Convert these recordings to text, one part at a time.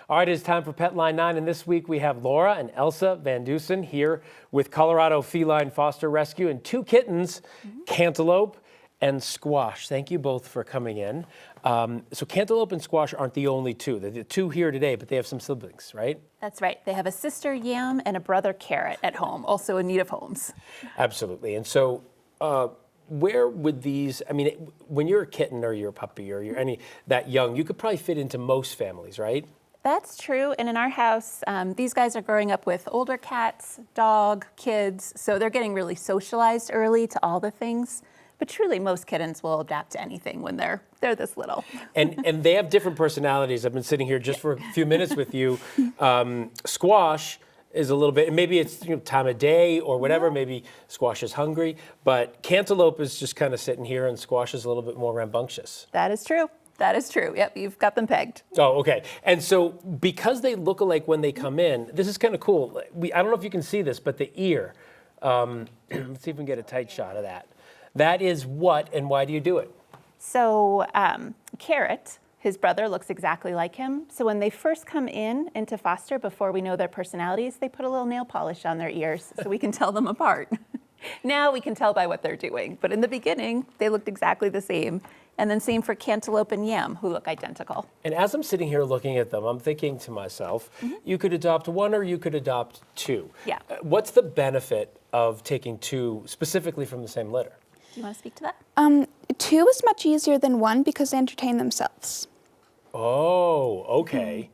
All right, it's time for Pet Line 9, and this week we have Laura and Elsa Van Dusen here with Colorado Feline Foster Rescue and two kittens, Cantaloupe and Squash. Thank you both for coming in. So Cantaloupe and Squash aren't the only two. They're the two here today, but they have some siblings, right? That's right. They have a sister Yam and a brother Carrot at home, also in need of homes. Absolutely. And so where would these, I mean, when you're a kitten or you're a puppy or you're that young, you could probably fit into most families, right? That's true. And in our house, these guys are growing up with older cats, dog, kids. So they're getting really socialized early to all the things. But truly, most kittens will adapt to anything when they're this little. And they have different personalities. I've been sitting here just for a few minutes with you. Squash is a little bit, maybe it's time of day or whatever, maybe Squash is hungry, but Cantaloupe is just kind of sitting here and Squash is a little bit more rambunctious. That is true. That is true. Yep, you've got them pegged. Oh, okay. And so because they look alike when they come in, this is kind of cool. I don't know if you can see this, but the ear, let's see if we can get a tight shot of that. That is what and why do you do it? So Carrot, his brother, looks exactly like him. So when they first come into foster, before we know their personalities, they put a little nail polish on their ears so we can tell them apart. Now we can tell by what they're doing. But in the beginning, they looked exactly the same. And then same for Cantaloupe and Yam, who look identical. And as I'm sitting here looking at them, I'm thinking to myself, you could adopt one or you could adopt two. Yeah. What's the benefit of taking two specifically from the same litter? Do you want to speak to that? Two is much easier than one because they entertain themselves. Oh, okay.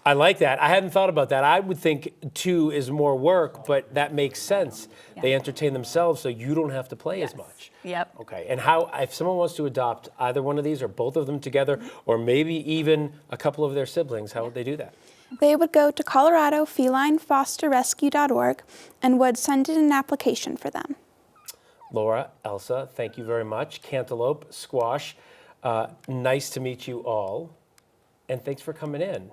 I like that. I hadn't thought about that. I would think two is more work, but that makes sense. Yeah. They entertain themselves, so you don't have to play as much. Yep. Okay. And how, if someone wants to adopt either one of these or both of them together, or maybe even a couple of their siblings, how would they do that? They would go to ColoradoFelineFosterRescue.org and would send in an application for them. Laura, Elsa, thank you very much. Cantaloupe, Squash, nice to meet you all, and thanks for coming in.